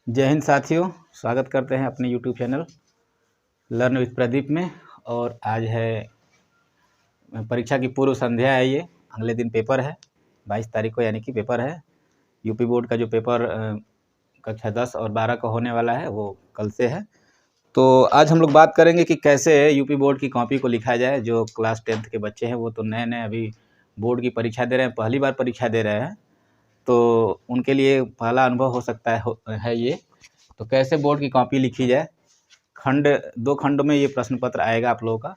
जय हिंद साथियों, स्वागत करते हैं अपने YouTube channel learn with Pradeep में। और आज है परीक्षा की पूर्व संध्या है। ये अगले दिन पेपर है 22 तारीख को, यानी कि पेपर है यूपी बोर्ड का। जो पेपर कक्षा 10 और 12 का होने वाला है वो कल से है। तो आज हम लोग बात करेंगे कि कैसे यूपी बोर्ड की कॉपी को लिखा जाए। जो क्लास 10th के बच्चे हैं वो तो नए नए अभी बोर्ड की परीक्षा दे रहे हैं, पहली बार परीक्षा दे रहे हैं, तो उनके लिए पहला अनुभव हो सकता है ये। तो कैसे बोर्ड की कॉपी लिखी जाए, दो खंड में ये प्रश्न पत्र आएगा आप लोगों का।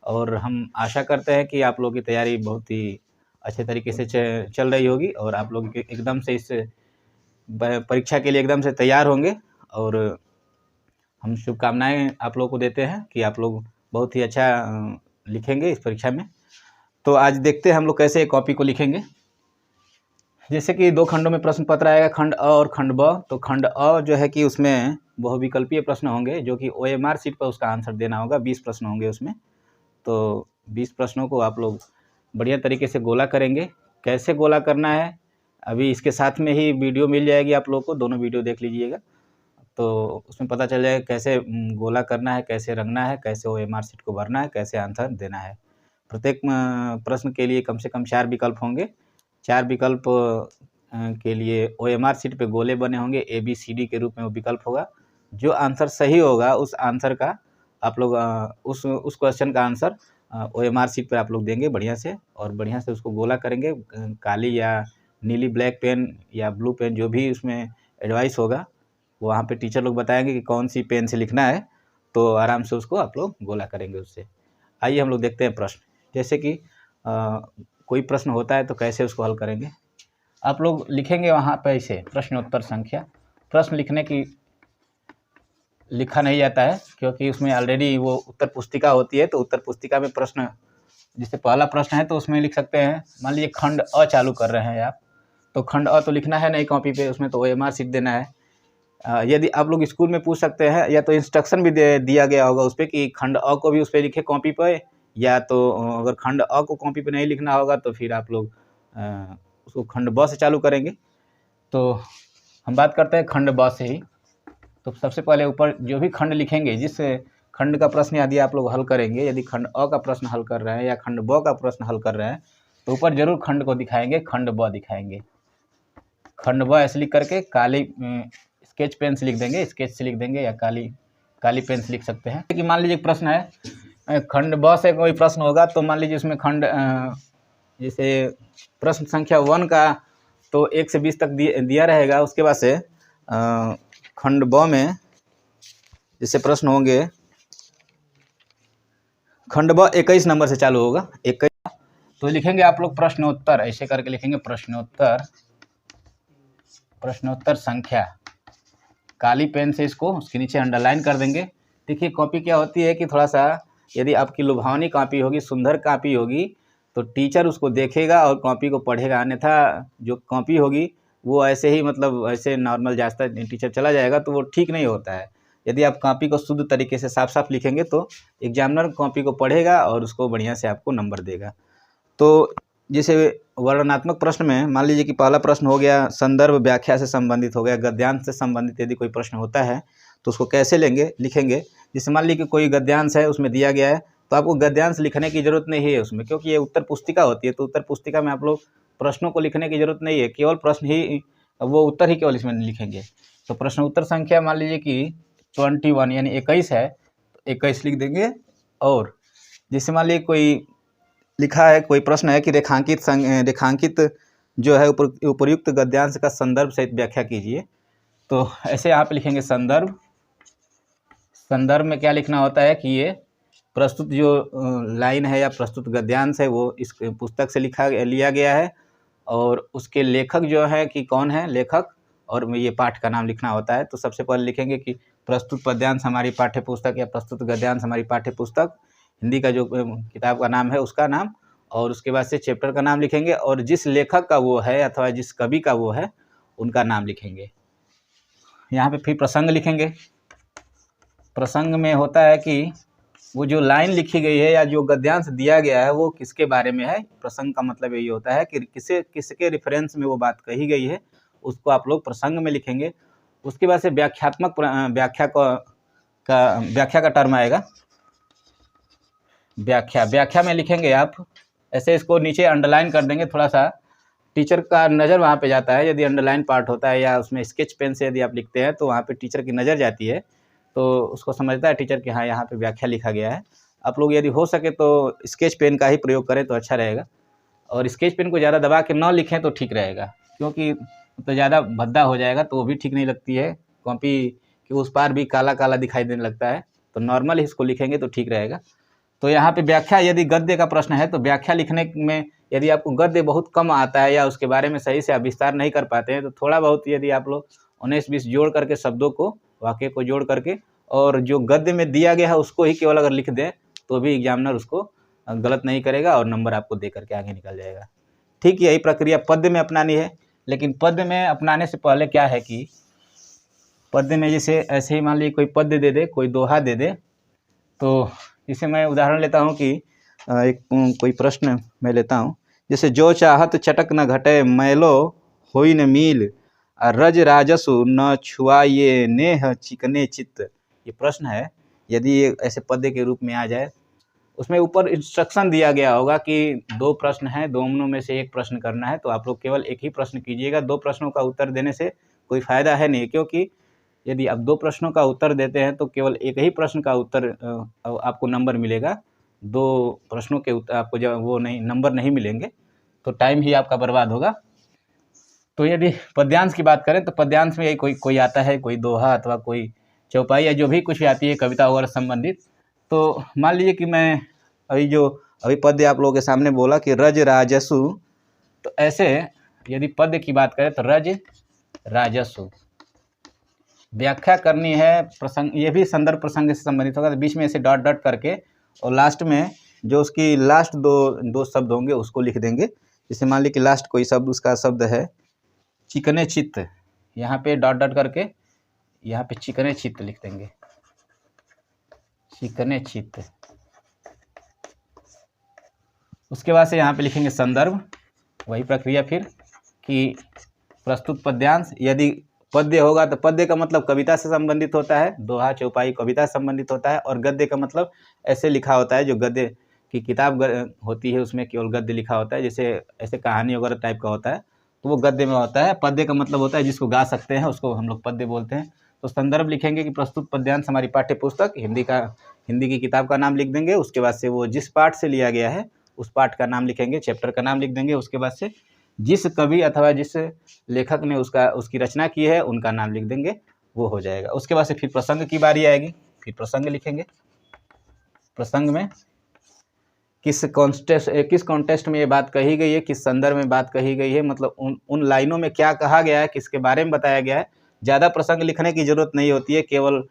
और हम आशा करते हैं कि आप लोगों की तैयारी बहुत ही अच्छे तरीके से चल रही होगी और आप लोग एकदम से इस परीक्षा के लिए एकदम से तैयार होंगे। और हम शुभकामनाएं आप लोगों को देते हैं कि आप लोग बहुत ही अच्छा लिखेंगे इस परीक्षा में। तो आज देखते हैं हम लोग कैसे कॉपी को लिखेंगे। जैसे कि दो खंडों में प्रश्न पत्र आएगा, खंड अ और खंड ब। तो खंड अ जो है कि उसमें बहुविकल्पीय प्रश्न होंगे, जो कि OMR शीट पर उसका आंसर देना होगा। 20 प्रश्न होंगे उसमें। तो 20 प्रश्नों को आप लोग बढ़िया तरीके से गोला करेंगे। कैसे गोला करना है अभी इसके साथ में ही वीडियो मिल जाएगी आप लोग को, दोनों वीडियो देख लीजिएगा तो उसमें पता चल जाएगा कैसे गोला करना है, कैसे रंगना है, कैसे OMR शीट को भरना है, कैसे आंसर देना है। प्रत्येक प्रश्न के लिए कम से कम 4 विकल्प होंगे। 4 विकल्प के लिए OMR शीट पे गोले बने होंगे, ABCD के रूप में वो विकल्प होगा। जो आंसर सही होगा उस आंसर का आप लोग उस क्वेश्चन का आंसर OMR शीट पर आप लोग देंगे बढ़िया से, और बढ़िया से उसको गोला करेंगे। काली या नीली ब्लैक पेन या ब्लू पेन, जो भी उसमें एडवाइस होगा वहाँ पे टीचर लोग बताएंगे कि कौन सी पेन से लिखना है, तो आराम से उसको आप लोग गोला करेंगे उससे। आइए हम लोग देखते हैं प्रश्न। जैसे कि कोई प्रश्न होता है तो कैसे उसको हल करेंगे। आप लोग लिखेंगे वहाँ पे ऐसे प्रश्नोत्तर संख्या। प्रश्न लिखने की लिखा नहीं जाता है क्योंकि उसमें ऑलरेडी वो उत्तर पुस्तिका होती है। तो उत्तर पुस्तिका में प्रश्न, जैसे पहला प्रश्न है तो उसमें लिख सकते हैं, मान लीजिए खंड अ चालू कर रहे हैं आप, तो खंड अ तो लिखना है नहीं कॉपी पे, उसमें तो OMR शीट देना है। यदि आप लोग स्कूल में पूछ सकते हैं, या तो इंस्ट्रक्शन भी दिया गया होगा उस पर कि खंड अ को भी उस पर लिखे कॉपी पे, या तो अगर खंड अ को कॉपी पे नहीं लिखना होगा तो फिर आप लोग उसको खंड ब से चालू करेंगे। तो हम बात करते हैं खंड ब से ही। तो सबसे पहले ऊपर जो भी खंड लिखेंगे, जिस खंड का प्रश्न यदि आप लोग हल करेंगे, यदि खंड अ का प्रश्न हल कर रहे हैं या खंड ब का प्रश्न हल कर रहे हैं, तो ऊपर जरूर खंड को दिखाएंगे, खंड ब दिखाएंगे। खंड ब ऐसे लिख करके काली स्केच पेन से लिख देंगे, स्केच से लिख देंगे, या काली पेन से लिख सकते हैं। कि मान लीजिए प्रश्न है खंड ब से कोई प्रश्न होगा, तो मान लीजिए उसमें खंड जैसे प्रश्न संख्या 1 का तो 1 से 20 तक दिया रहेगा। उसके बाद से खंड ब में जैसे प्रश्न होंगे, खंड ब 21 नंबर से चालू होगा, 21। तो लिखेंगे आप लोग प्रश्नोत्तर, ऐसे करके लिखेंगे प्रश्नोत्तर संख्या। काली पेन से इसको उसके नीचे अंडरलाइन कर देंगे। देखिए कॉपी क्या होती है कि थोड़ा सा यदि आपकी लुभावनी कॉपी होगी, सुंदर कॉपी होगी, तो टीचर उसको देखेगा और कॉपी को पढ़ेगा। अन्यथा जो कॉपी होगी वो ऐसे ही, मतलब ऐसे नॉर्मल जाता टीचर चला जाएगा, तो वो ठीक नहीं होता है। यदि आप कॉपी को शुद्ध तरीके से साफ साफ लिखेंगे तो एग्जामिनर कॉपी को पढ़ेगा और उसको बढ़िया से आपको नंबर देगा। तो जैसे वर्णनात्मक प्रश्न में मान लीजिए कि पहला प्रश्न हो गया संदर्भ व्याख्या से संबंधित हो गया, गद्यांश से संबंधित यदि कोई प्रश्न होता है तो उसको कैसे लिखेंगे। जैसे मान लीजिए कि कोई गद्यांश है उसमें दिया गया है, तो आपको गद्यांश लिखने की जरूरत नहीं है उसमें, क्योंकि ये उत्तर पुस्तिका होती है। तो उत्तर पुस्तिका में आप लोग प्रश्नों को लिखने की जरूरत नहीं है, केवल प्रश्न ही, वो उत्तर ही केवल इसमें लिखेंगे। तो प्रश्न उत्तर संख्या मान लीजिए कि 21 यानी 21 है, तो 21 लिख देंगे। और जैसे मान लीजिए कोई लिखा है, कोई प्रश्न है कि रेखांकित जो है उपयुक्त गद्यांश का संदर्भ सहित व्याख्या कीजिए, तो ऐसे आप लिखेंगे संदर्भ। संदर्भ में क्या लिखना होता है कि ये प्रस्तुत जो लाइन है या प्रस्तुत गद्यांश है वो इस पुस्तक से लिया गया है, और उसके लेखक जो है कि कौन है लेखक, और ये पाठ का नाम लिखना होता है। तो सबसे पहले लिखेंगे कि प्रस्तुत पद्यांश हमारी पाठ्य पुस्तक या प्रस्तुत गद्यांश हमारी पाठ्य पुस्तक, हिंदी का जो किताब का नाम है उसका नाम, और उसके बाद से चैप्टर का नाम लिखेंगे, और जिस लेखक का वो है अथवा जिस कवि का वो है उनका नाम लिखेंगे। यहाँ पे फिर प्रसंग लिखेंगे। प्रसंग में होता है कि वो जो लाइन लिखी गई है या जो गद्यांश दिया गया है वो किसके बारे में है। प्रसंग का मतलब यही होता है कि किसके रेफरेंस में वो बात कही गई है, उसको आप लोग प्रसंग में लिखेंगे। उसके बाद से व्याख्यात्मक व्याख्या का टर्म आएगा। व्याख्या में लिखेंगे आप ऐसे, इसको नीचे अंडरलाइन कर देंगे थोड़ा सा, टीचर का नज़र वहाँ पे जाता है। यदि अंडरलाइन पार्ट होता है या उसमें स्केच पेन से यदि आप लिखते हैं तो वहाँ पे टीचर की नज़र जाती है, तो उसको समझता है टीचर कि हाँ यहाँ पे व्याख्या लिखा गया है। आप लोग यदि हो सके तो स्केच पेन का ही प्रयोग करें तो अच्छा रहेगा, और स्केच पेन को ज़्यादा दबा के न लिखें तो ठीक रहेगा, क्योंकि तो ज़्यादा भद्दा हो जाएगा तो वो भी ठीक नहीं लगती है। कॉपी के उस पार भी काला काला दिखाई देने लगता है, तो नॉर्मल ही इसको लिखेंगे तो ठीक रहेगा। तो यहाँ पे व्याख्या, यदि गद्य का प्रश्न है तो व्याख्या लिखने में यदि आपको गद्य बहुत कम आता है या उसके बारे में सही से आप विस्तार नहीं कर पाते हैं, तो थोड़ा बहुत यदि आप लोग 19-20 जोड़ करके शब्दों को, वाक्य को जोड़ करके, और जो गद्य में दिया गया है उसको ही केवल अगर लिख दें तो भी एग्जामिनर उसको गलत नहीं करेगा और नंबर आपको दे करके आगे निकल जाएगा। ठीक, यही प्रक्रिया पद्य में अपनानी है। लेकिन पद्य में अपनाने से पहले क्या है कि पद्य में जैसे ऐसे ही मान लीजिए कोई पद्य दे दे, कोई दोहा दे दे, तो इसे मैं उदाहरण लेता हूँ कि एक कोई प्रश्न मैं लेता हूँ, जैसे जो चाहत चटक न घटे, मैलो होई न मील, रज राजसु न छुआये नेह चिकने चित्त। ये प्रश्न है। यदि ये ऐसे पद्य के रूप में आ जाए, उसमें ऊपर इंस्ट्रक्शन दिया गया होगा कि 2 प्रश्न हैं, दोनों में से एक प्रश्न करना है, तो आप लोग केवल एक ही प्रश्न कीजिएगा। 2 प्रश्नों का उत्तर देने से कोई फ़ायदा है नहीं, क्योंकि यदि आप 2 प्रश्नों का उत्तर देते हैं तो केवल एक ही प्रश्न का उत्तर आपको नंबर मिलेगा। 2 प्रश्नों के उत्तर आपको जब वो नहीं नंबर नहीं मिलेंगे तो टाइम ही आपका बर्बाद होगा। तो यदि पद्यांश की बात करें तो पद्यांश में यही कोई आता है, कोई दोहा अथवा कोई चौपाई या जो भी कुछ भी आती है कविता वगैरह संबंधित। तो मान लीजिए कि मैं अभी पद्य आप लोगों के सामने बोला कि रज राजसु, तो ऐसे यदि पद्य की बात करें तो रज राजसु व्याख्या करनी है। प्रसंग, ये भी संदर्भ प्रसंग से संबंधित होगा, तो बीच में ऐसे डॉट डॉट करके और लास्ट में जो उसकी लास्ट दो शब्द होंगे उसको लिख देंगे। जैसे मान लीजिए कि लास्ट कोई शब्द, उसका शब्द है चिकने चित्त, यहाँ पे डॉट डॉट करके यहाँ पे चिकने चित्त लिख देंगे, चिकने चित्त। उसके बाद से यहाँ पे लिखेंगे संदर्भ। वही प्रक्रिया फिर कि प्रस्तुत पद्यांश, यदि पद्य होगा तो पद्य का मतलब कविता से संबंधित होता है, दोहा चौपाई कविता से संबंधित होता है, और गद्य का मतलब ऐसे लिखा होता है जो गद्य की किताब होती है उसमें केवल गद्य लिखा होता है, जैसे ऐसे कहानी वगैरह टाइप का होता है तो वो गद्य में होता है। पद्य का मतलब होता है जिसको गा सकते हैं उसको हम लोग पद्य बोलते हैं। तो संदर्भ लिखेंगे कि प्रस्तुत पद्यांश हमारी पाठ्य पुस्तक हिंदी की किताब का नाम लिख देंगे। उसके बाद से वो जिस पाठ से लिया गया है उस पाठ का नाम लिखेंगे, चैप्टर का नाम लिख देंगे। उसके बाद से जिस कवि अथवा जिस लेखक ने उसकी रचना की है उनका नाम लिख देंगे, वो हो जाएगा। उसके बाद से फिर प्रसंग की बारी आएगी, फिर प्रसंग लिखेंगे। प्रसंग में किस कॉन्टेक्स्ट में ये बात कही गई है, किस संदर्भ में बात कही गई है, मतलब उन लाइनों में क्या कहा गया है, किसके बारे में बताया गया है। ज़्यादा प्रसंग लिखने की ज़रूरत नहीं होती है, केवल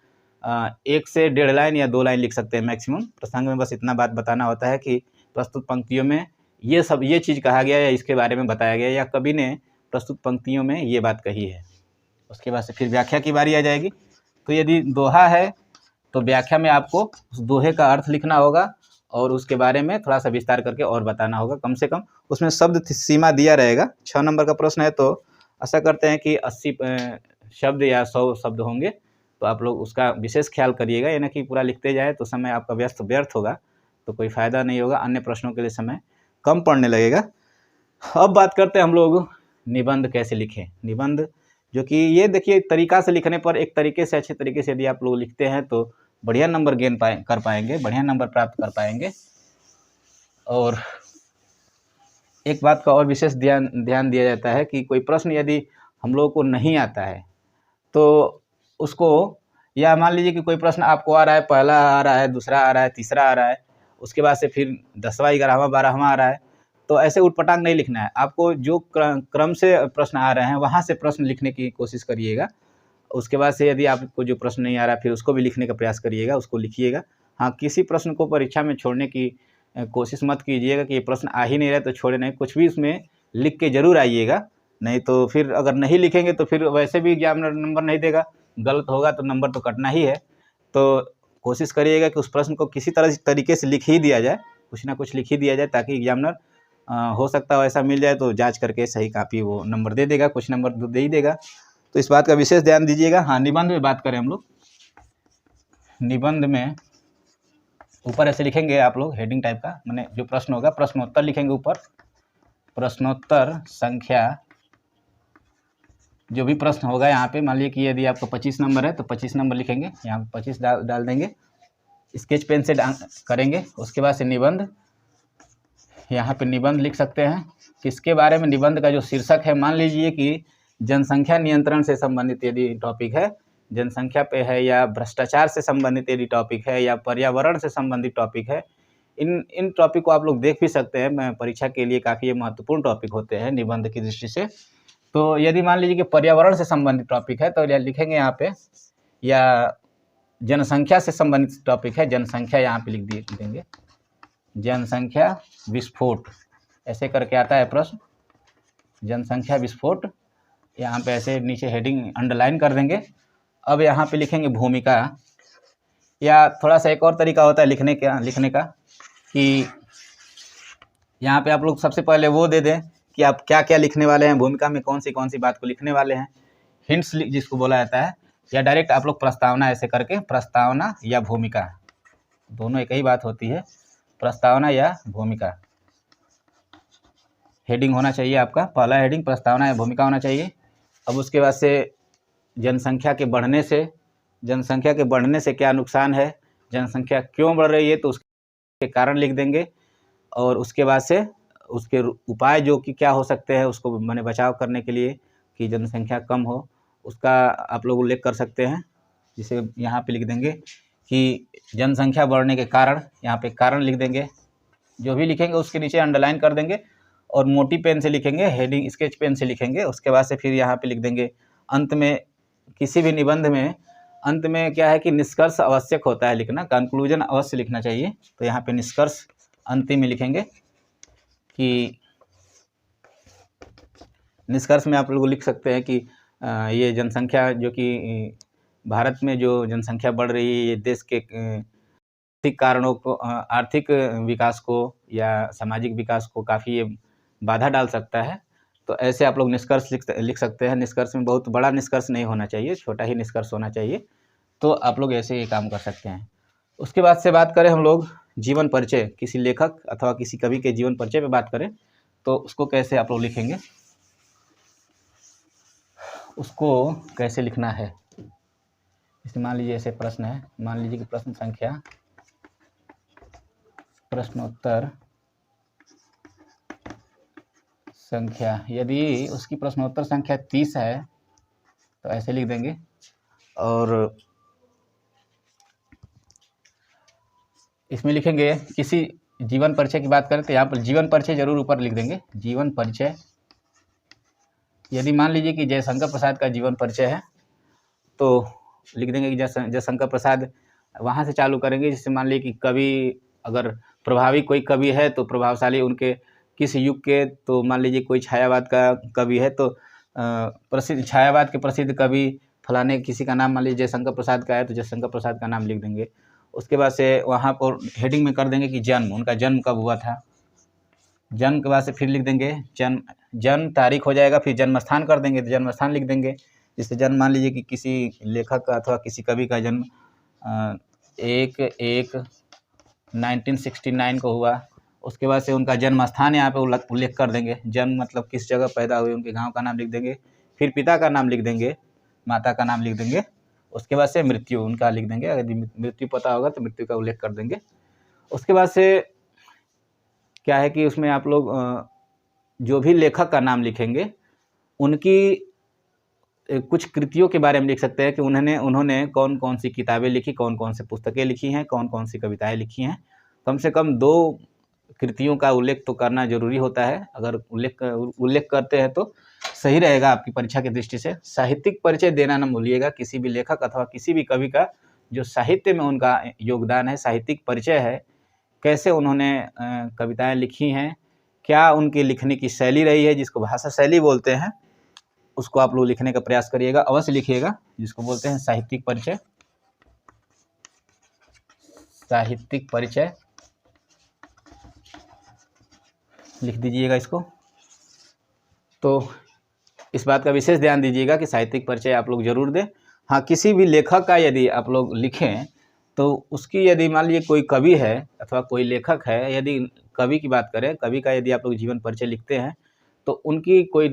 1 से 1.5 लाइन या 2 लाइन लिख सकते हैं मैक्सिमम। प्रसंग में बस इतना बात बताना होता है कि प्रस्तुत पंक्तियों में ये चीज़ कहा गया या इसके बारे में बताया गया या कवि ने प्रस्तुत पंक्तियों में ये बात कही है। उसके बाद से फिर व्याख्या की बारी आ जाएगी। तो यदि दोहा है तो व्याख्या में आपको उस दोहे का अर्थ लिखना होगा और उसके बारे में थोड़ा सा विस्तार करके और बताना होगा। कम से कम उसमें शब्द सीमा दिया रहेगा। 6 नंबर का प्रश्न है तो आशा करते हैं कि 80 शब्द या 100 शब्द होंगे, तो आप लोग उसका विशेष ख्याल करिएगा, यानी कि पूरा लिखते जाए तो समय आपका व्यर्थ होगा, तो कोई फ़ायदा नहीं होगा। अन्य प्रश्नों के लिए समय कम पड़ने लगेगा। अब बात करते हैं हम लोग निबंध कैसे लिखें। निबंध जो कि ये देखिए तरीका से लिखने पर एक तरीके से अच्छे तरीके से यदि आप लोग लिखते हैं तो बढ़िया नंबर कर पाएंगे, बढ़िया नंबर प्राप्त कर पाएंगे। और एक बात का और विशेष ध्यान दिया जाता है कि कोई प्रश्न यदि हम लोगों को नहीं आता है तो उसको, या मान लीजिए कि कोई प्रश्न आपको आ रहा है, पहला आ रहा है, दूसरा आ रहा है, तीसरा आ रहा है, उसके बाद से फिर 10वां 11वां 12वां आ रहा है, तो ऐसे उटपटांग नहीं लिखना है। आपको जो क्रम से प्रश्न आ रहे हैं वहाँ से प्रश्न लिखने की कोशिश करिएगा। उसके बाद से यदि आपको जो प्रश्न नहीं आ रहा फिर उसको भी लिखने का प्रयास करिएगा, उसको लिखिएगा। हाँ, किसी प्रश्न को परीक्षा में छोड़ने की कोशिश मत कीजिएगा कि ये प्रश्न आ ही नहीं रहा तो छोड़े नहीं, कुछ भी उसमें लिख के ज़रूर आइएगा। नहीं तो फिर अगर नहीं लिखेंगे तो फिर वैसे भी एग्जामिनर नंबर नहीं देगा, गलत होगा तो नंबर तो कटना ही है। तो कोशिश करिएगा कि उस प्रश्न को किसी तरीके से लिख ही दिया जाए, कुछ ना कुछ लिख ही दिया जाए, ताकि एग्जामिनर हो सकता है ऐसा मिल जाए तो जांच करके सही कापी वो नंबर दे देगा, कुछ नंबर तो दे ही देगा। तो इस बात का विशेष ध्यान दीजिएगा। हाँ, निबंध में बात करें हम लोग, निबंध में ऊपर ऐसे लिखेंगे आप लोग हेडिंग टाइप का, माने जो प्रश्न होगा प्रश्नोत्तर लिखेंगे ऊपर, प्रश्नोत्तर संख्या, जो भी प्रश्न होगा यहाँ पे, मान लीजिए कि यदि आपको 25 नंबर है तो 25 नंबर लिखेंगे, यहाँ पे 25 डाल देंगे, स्केच पेन से करेंगे। उसके बाद से निबंध, यहाँ पे निबंध लिख सकते हैं। किसके बारे में निबंध का जो शीर्षक है, मान लीजिए कि जनसंख्या नियंत्रण से संबंधित यदि टॉपिक है, जनसंख्या पे है, या भ्रष्टाचार से संबंधित यदि टॉपिक है, या पर्यावरण से संबंधित टॉपिक है, इन टॉपिक को आप लोग देख भी सकते हैं। परीक्षा के लिए काफ़ी ये महत्वपूर्ण टॉपिक होते हैं निबंध की दृष्टि से। तो यदि मान लीजिए कि पर्यावरण से संबंधित टॉपिक है तो लिखेंगे यहाँ पे, या जनसंख्या से संबंधित टॉपिक है, जनसंख्या यहाँ पे लिख देंगे, जनसंख्या विस्फोट, ऐसे करके आता है प्रश्न, जनसंख्या विस्फोट, यहाँ पे ऐसे नीचे हेडिंग अंडरलाइन कर देंगे। अब यहाँ पे लिखेंगे भूमिका, या थोड़ा सा एक और तरीका होता है लिखने का कि यहाँ पे आप लोग सबसे पहले वो दे दें कि आप क्या क्या लिखने वाले हैं, भूमिका में कौन सी बात को लिखने वाले हैं, हिंट्स जिसको बोला जाता है, या डायरेक्ट आप लोग प्रस्तावना ऐसे करके, प्रस्तावना या भूमिका, दोनों एक ही बात होती है, प्रस्तावना या भूमिका हेडिंग होना चाहिए आपका। पहला हेडिंग प्रस्तावना या भूमिका होना चाहिए। अब उसके बाद से जनसंख्या के बढ़ने से क्या नुकसान है, जनसंख्या क्यों बढ़ रही है तो उसके कारण लिख देंगे, और उसके बाद से उसके उपाय जो कि क्या हो सकते हैं उसको माने बचाव करने के लिए कि जनसंख्या कम हो, उसका आप लोग उल्लेख कर सकते हैं। जिसे यहाँ पे लिख देंगे कि जनसंख्या बढ़ने के कारण, यहाँ पे कारण लिख देंगे, जो भी लिखेंगे उसके नीचे अंडरलाइन कर देंगे, और मोटी पेन से लिखेंगे, हेडिंग स्केच पेन से लिखेंगे। उसके बाद से फिर यहाँ पे लिख देंगे अंत में, किसी भी निबंध में अंत में क्या है कि निष्कर्ष आवश्यक होता है लिखना, कंक्लूजन अवश्य लिखना चाहिए। तो यहाँ पे निष्कर्ष अंतिम में लिखेंगे कि निष्कर्ष में आप लोग लिख सकते हैं कि ये जनसंख्या जो कि भारत में जो जनसंख्या बढ़ रही है, ये देश के आर्थिक कारणों को, आर्थिक विकास को या सामाजिक विकास को काफ़ी ये बाधा डाल सकता है। तो ऐसे आप लोग निष्कर्ष लिख सकते हैं। निष्कर्ष में बहुत बड़ा निष्कर्ष नहीं होना चाहिए, छोटा ही निष्कर्ष होना चाहिए। तो आप लोग ऐसे ही काम कर सकते हैं। उसके बाद से बात करें हम लोग जीवन परिचय, किसी लेखक अथवा किसी कवि के जीवन परिचय पे बात करें तो उसको कैसे आप लोग लिखेंगे, उसको कैसे लिखना है। जैसे मान लीजिए ऐसे प्रश्न है, मान लीजिए कि प्रश्न संख्या, प्रश्नोत्तर संख्या, यदि उसकी प्रश्नोत्तर संख्या 30 है तो ऐसे लिख देंगे। और इसमें लिखेंगे किसी जीवन परिचय की बात करें तो यहाँ पर जीवन परिचय जरूर ऊपर लिख देंगे, जीवन परिचय। यदि मान लीजिए कि जयशंकर प्रसाद का जीवन परिचय है तो लिख देंगे कि जयशंकर प्रसाद, वहाँ से चालू करेंगे। जैसे मान लीजिए कि कवि, अगर प्रभावी कोई कवि है तो प्रभावशाली उनके किस युग के, तो मान लीजिए कोई छायावाद का कवि है तो प्रसिद्ध छायावाद के प्रसिद्ध कवि फलाने किसी का नाम मान लीजिए जयशंकर प्रसाद का है तो जयशंकर प्रसाद का नाम लिख देंगे। उसके बाद से वहाँ पर हेडिंग में कर देंगे कि जन्म, उनका जन्म कब हुआ था। जन्म के बाद से फिर लिख देंगे जन्म तारीख हो जाएगा, फिर जन्म स्थान कर देंगे तो जन्म स्थान लिख देंगे। जैसे जन्म मान लीजिए कि किसी लेखक का अथवा किसी कवि का जन्म 1/1/1969 को हुआ। उसके बाद से उनका जन्म स्थान यहाँ पे उल्लेख कर देंगे, जन्म मतलब किस जगह पैदा हुए, उनके गांव का नाम लिख देंगे, फिर पिता का नाम लिख देंगे, माता का नाम लिख देंगे। उसके बाद से मृत्यु उनका लिख देंगे, अगर मृत्यु पता होगा तो मृत्यु का उल्लेख कर देंगे। उसके बाद से क्या है कि उसमें आप लोग जो भी लेखक का नाम लिखेंगे उनकी कुछ कृतियों के बारे में लिख सकते हैं कि उन्होंने कौन कौन सी किताबें लिखी, कौन कौन से पुस्तकें लिखी हैं, कौन कौन सी कविताएं लिखी हैं। कम से कम 2 कृतियों का उल्लेख तो करना जरूरी होता है। अगर उल्लेख करते हैं तो सही रहेगा आपकी परीक्षा की दृष्टि से। साहित्यिक परिचय देना न भूलिएगा, किसी भी लेखक अथवा किसी भी कवि का जो साहित्य में उनका योगदान है, साहित्यिक परिचय है, कैसे उन्होंने कविताएं लिखी हैं, क्या उनकी लिखने की शैली रही है, जिसको भाषा शैली बोलते हैं, उसको आप लोग लिखने का प्रयास करिएगा, अवश्य लिखिएगा, जिसको बोलते हैं साहित्यिक परिचय। साहित्यिक परिचय लिख दीजिएगा इसको। तो इस बात का विशेष ध्यान दीजिएगा कि साहित्यिक परिचय आप लोग जरूर दें। हाँ, किसी भी लेखक का यदि आप लोग लिखें तो उसकी यदि मान लीजिए कोई कवि है अथवा कोई लेखक है, यदि कवि की बात करें, कवि का यदि आप लोग जीवन परिचय लिखते हैं तो उनकी कोई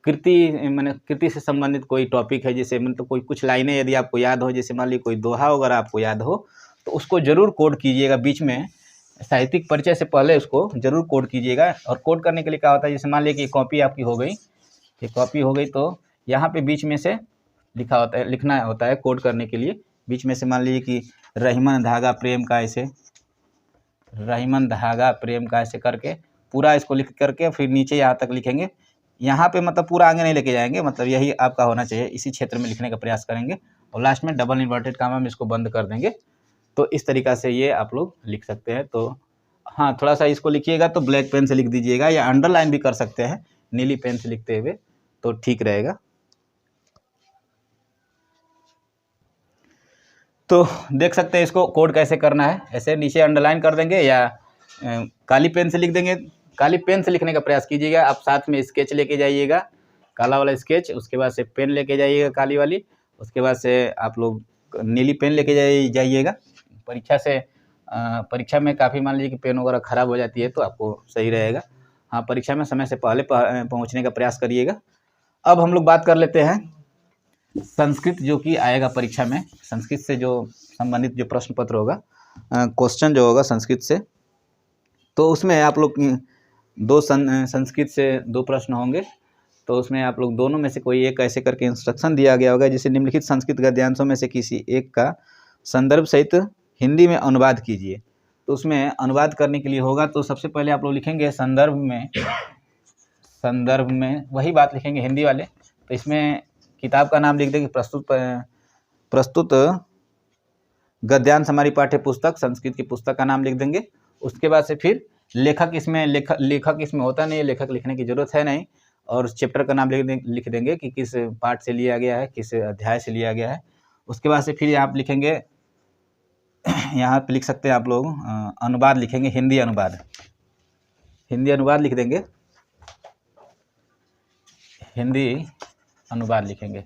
कृति माने कृति से संबंधित कोई टॉपिक है, जैसे मतलब कोई कुछ लाइनें यदि आपको याद हो, जैसे मान लीजिए कोई दोहा वगैरह आपको याद हो तो उसको ज़रूर कोड कीजिएगा बीच में। साहित्यिक परिचय से पहले उसको ज़रूर कोड कीजिएगा। और कोड करने के लिए क्या होता है, जैसे मान लीजिए कि कॉपी आपकी हो गई, ये कॉपी हो गई तो यहाँ पे बीच में से लिखना होता है कोड करने के लिए। बीच में से मान लीजिए कि रहीमन धागा प्रेम का, ऐसे रहीमन धागा प्रेम का ऐसे करके पूरा इसको लिख करके फिर नीचे यहाँ तक लिखेंगे। यहाँ पे मतलब पूरा आगे नहीं लेके जाएंगे, मतलब यही आपका होना चाहिए, इसी क्षेत्र में लिखने का प्रयास करेंगे। और लास्ट में डबल इन्वर्टेड कामा में इसको बंद कर देंगे। तो इस तरीक़ा से ये आप लोग लिख सकते हैं। तो हाँ, थोड़ा सा इसको लिखिएगा तो ब्लैक पेन से लिख दीजिएगा या अंडरलाइन भी कर सकते हैं नीली पेन से लिखते हुए, तो ठीक रहेगा। तो देख सकते हैं इसको कोड कैसे करना है। ऐसे नीचे अंडरलाइन कर देंगे या काली पेन से लिख देंगे। काली पेन से लिखने का प्रयास कीजिएगा। आप साथ में स्केच लेके जाइएगा, काला वाला स्केच, उसके बाद से पेन लेके जाइएगा काली वाली, उसके बाद से आप लोग नीली पेन लेके जाइएगा। परीक्षा में काफ़ी मान लीजिए कि पेन वगैरह ख़राब हो जाती है तो आपको सही रहेगा। हाँ, परीक्षा में समय से पहले पहुँचने का प्रयास करिएगा। अब हम लोग बात कर लेते हैं संस्कृत जो कि आएगा परीक्षा में। संस्कृत से जो संबंधित जो प्रश्न पत्र होगा, क्वेश्चन जो होगा संस्कृत से, तो उसमें आप लोग संस्कृत से 2 प्रश्न होंगे। तो उसमें आप लोग दोनों में से कोई एक ऐसे करके इंस्ट्रक्शन दिया गया होगा, जैसे निम्नलिखित संस्कृत गद्यांशों में से किसी एक का संदर्भ सहित हिंदी में अनुवाद कीजिए। तो उसमें अनुवाद करने के लिए होगा तो सबसे पहले आप लोग लिखेंगे संदर्भ में वही बात लिखेंगे हिंदी वाले। तो इसमें किताब का नाम लिख देंगे, प्रस्तुत गद्यांश हमारी पाठ्य पुस्तक, संस्कृत की पुस्तक का नाम लिख देंगे। उसके बाद से फिर लेखक इसमें होता नहीं है, लेखक लिखने की ज़रूरत है नहीं। और चैप्टर का नाम लिख देंगे कि किस पाठ से लिया गया है, किस अध्याय से लिया गया है। उसके बाद से फिर आप लिखेंगे, यहाँ पे लिख सकते हैं आप लोग अनुवाद लिखेंगे, हिंदी अनुवाद लिख देंगे, हिंदी अनुवाद लिखेंगे।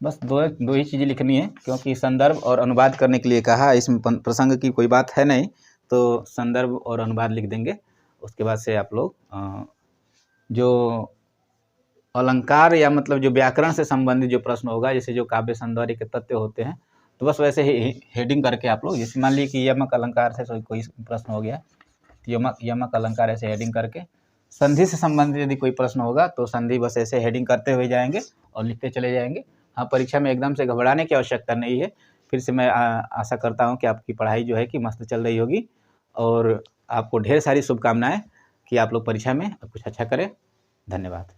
बस दो ही चीज़ें लिखनी है, क्योंकि संदर्भ और अनुवाद करने के लिए कहा, इसमें प्रसंग की कोई बात है नहीं, तो संदर्भ और अनुवाद लिख देंगे। उसके बाद से आप लोग जो अलंकार या मतलब जो व्याकरण से संबंधित जो प्रश्न होगा, जैसे जो काव्य सौंदर्य के तत्व होते हैं, तो बस वैसे ही हेडिंग करके आप लोग, जैसे मान लीजिए कि यमक अलंकार से कोई प्रश्न हो गया, यमक अलंकार ऐसे हेडिंग करके, संधि से संबंधित यदि कोई प्रश्न होगा तो संधि बस ऐसे हेडिंग करते हुए जाएंगे और लिखते चले जाएंगे। हाँ, परीक्षा में एकदम से घबराने की आवश्यकता नहीं है। फिर से मैं आशा करता हूँ कि आपकी पढ़ाई जो है कि मस्त चल रही होगी, और आपको ढेर सारी शुभकामनाएं कि आप लोग परीक्षा में कुछ अच्छा करें। धन्यवाद।